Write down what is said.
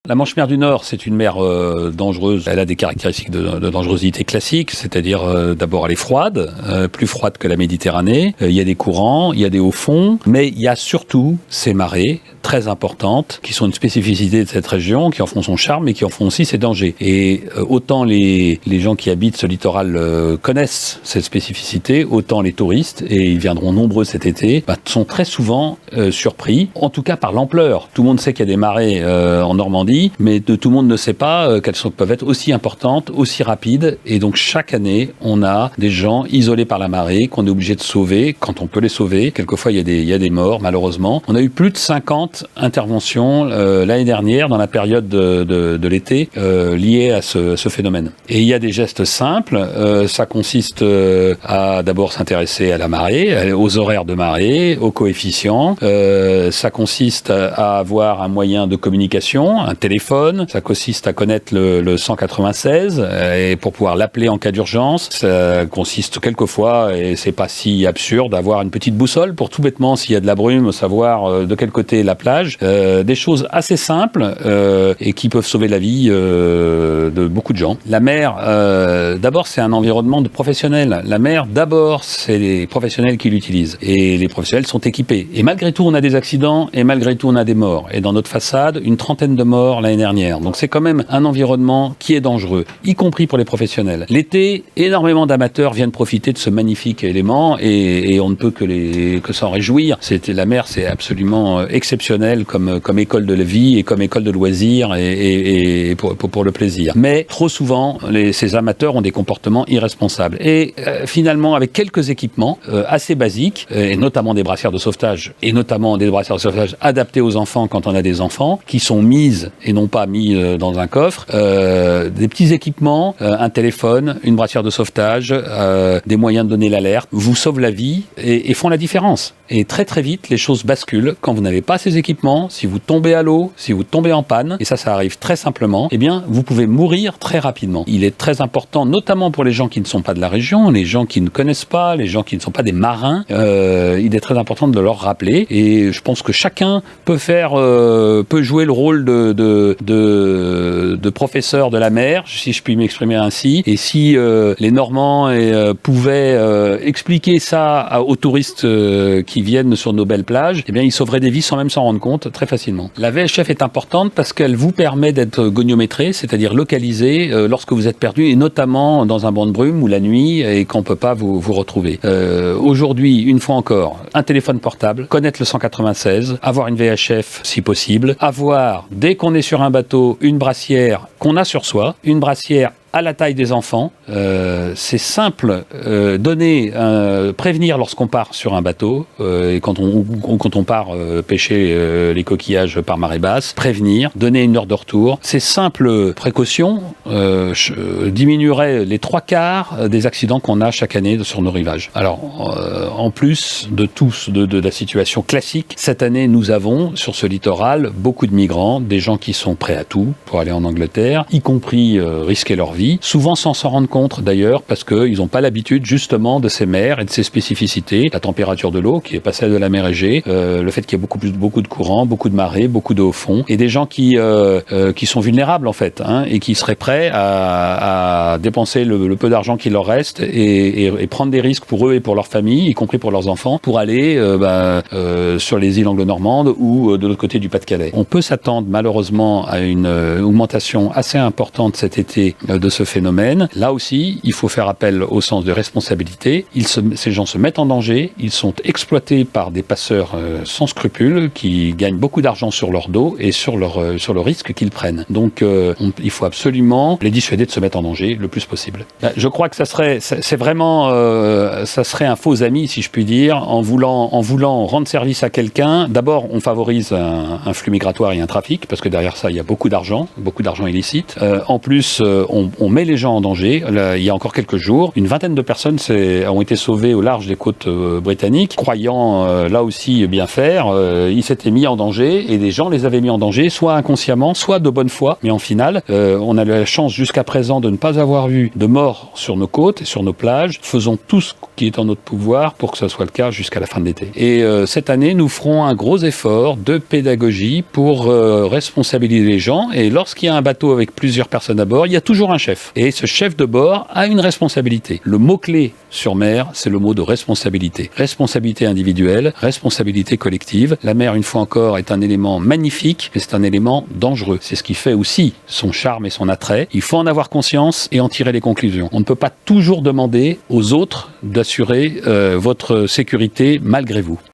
la Manche-Mer du Nord, c'est une mer dangereuse. Elle a des caractéristiques de dangerosité classiques, c'est-à-dire d'abord elle est froide, plus froide que la Méditerranée. Il y a des courants, il y a des hauts fonds, mais il y a surtout ces marées très importantes qui sont une spécificité de cette région, qui en font son charme et qui en font aussi ses dangers. Et autant les gens qui habitent ce littoral connaissent cette spécificité, autant les touristes, et ils viendront nombreux cet été, sont très souvent surpris, en tout cas par l'ampleur. Tout le monde sait qu'il y a des marées en Normandie, mais tout le monde ne sait pas qu'elles peuvent être aussi importantes, aussi rapides, et donc chaque année, on a des gens isolés par la marée qu'on est obligé de sauver, quand on peut les sauver. Quelquefois, il y a des morts, malheureusement. On a eu plus de 50 interventions l'année dernière, dans la période de l'été, liées à ce phénomène. Et il y a des gestes simples. Ça consiste à d'abord s'intéresser à la marée, aux horaires de marée, aux coefficients. Ça consiste à avoir un moyen de communication, un téléphone. Ça consiste à connaître le 196 et pour pouvoir l'appeler en cas d'urgence. Ça consiste quelquefois, et c'est pas si absurde, d'avoir une petite boussole pour tout bêtement, s'il y a de la brume, savoir de quel côté est la plage. Des choses assez simples et qui peuvent sauver la vie de beaucoup de gens. La mer, d'abord, c'est un environnement de professionnels. La mer, d'abord, c'est les professionnels qui l'utilisent. Et les professionnels sont équipés. Et malgré tout, on a des accidents et malgré tout, on a des morts. Et dans notre façade, une 30aine de morts l'année dernière. Donc c'est quand même un environnement qui est dangereux, y compris pour les professionnels. L'été, énormément d'amateurs viennent profiter de ce magnifique élément et on ne peut que s'en réjouir. La mer, c'est absolument exceptionnel comme école de la vie et comme école de loisirs et pour le plaisir. Mais trop souvent, ces amateurs ont des comportements irresponsables. Et finalement, avec quelques équipements assez basiques, et notamment des brassières de sauvetage, et notamment des brassières de sauvetage adaptées aux enfants quand on a des enfants, qui sont mises et non pas mis dans un coffre, des petits équipements, un téléphone, une brassière de sauvetage, des moyens de donner l'alerte, vous sauvent la vie et font la différence. Et très très vite, les choses basculent quand vous n'avez pas ces équipements, si vous tombez à l'eau, si vous tombez en panne, et ça arrive très simplement, eh bien, vous pouvez mourir très rapidement. Il est très important, notamment pour les gens qui ne sont pas de la région, les gens qui ne connaissent pas, les gens qui ne sont pas des marins, il est très important de leur rappeler, et je pense que chacun peut jouer le rôle de professeur de la mer, si je puis m'exprimer ainsi, et si les Normands pouvaient expliquer ça aux touristes qui viennent sur nos belles plages, eh bien, ils sauveraient des vies sans même s'en rendre compte très facilement. La VHF est importante parce qu'elle vous permet d'être goniométré, c'est-à-dire localisé lorsque vous êtes perdu, et notamment dans un banc de brume ou la nuit et qu'on ne peut pas vous retrouver. Aujourd'hui, une fois encore, un téléphone portable, connaître le 196, avoir une VHF si possible, avoir, dès qu'on est sur un bateau, une brassière qu'on a sur soi, une brassière à la taille des enfants. C'est simple, prévenir lorsqu'on part sur un bateau et quand on part pêcher les coquillages par marée basse, prévenir, donner une heure de retour. Ces simples précautions diminueraient les 3/4 des accidents qu'on a chaque année sur nos rivages. Alors, en plus de la situation classique, cette année, nous avons sur ce littoral beaucoup de migrants, des gens qui sont prêts à tout pour aller en Angleterre, y compris risquer leur vie, souvent sans s'en rendre compte d'ailleurs, parce qu'ils n'ont pas l'habitude justement de ces mers et de ces spécificités, la température de l'eau qui est pas celle de la mer Égée, le fait qu'il y ait beaucoup de courants, beaucoup de marées, beaucoup de hauts fonds, et des gens qui sont vulnérables en fait, et qui seraient prêts à dépenser le peu d'argent qu'il leur reste et prendre des risques pour eux et pour leur famille, y compris pour leurs enfants, pour aller sur les îles anglo-normandes ou de l'autre côté du Pas-de-Calais. On peut s'attendre malheureusement à une augmentation assez importante cet été de ce phénomène. Là aussi, il faut faire appel au sens de responsabilité. Ces gens se mettent en danger, ils sont exploités par des passeurs sans scrupules qui gagnent beaucoup d'argent sur leur dos et sur le risque qu'ils prennent. Donc, il faut absolument les dissuader de se mettre en danger le plus possible. Je crois que ça serait un faux ami, si je puis dire, en voulant rendre service à quelqu'un. D'abord, on favorise un flux migratoire et un trafic, parce que derrière ça, il y a beaucoup d'argent illicite. En plus, on on met les gens en danger. Là, il y a encore quelques jours, une vingtaine de personnes ont été sauvées au large des côtes britanniques, croyant là aussi bien faire. Ils s'étaient mis en danger et des gens les avaient mis en danger, soit inconsciemment, soit de bonne foi. Mais en finale, on a la chance jusqu'à présent de ne pas avoir vu de morts sur nos côtes et sur nos plages. Faisons tout ce qui est en notre pouvoir pour que ce soit le cas jusqu'à la fin de l'été. Et cette année, nous ferons un gros effort de pédagogie pour responsabiliser les gens. Et lorsqu'il y a un bateau avec plusieurs personnes à bord, il y a toujours un chef. Et ce chef de bord a une responsabilité. Le mot-clé sur mer, c'est le mot de responsabilité. Responsabilité individuelle, responsabilité collective. La mer, une fois encore, est un élément magnifique, mais c'est un élément dangereux. C'est ce qui fait aussi son charme et son attrait. Il faut en avoir conscience et en tirer les conclusions. On ne peut pas toujours demander aux autres d'assurer votre sécurité malgré vous.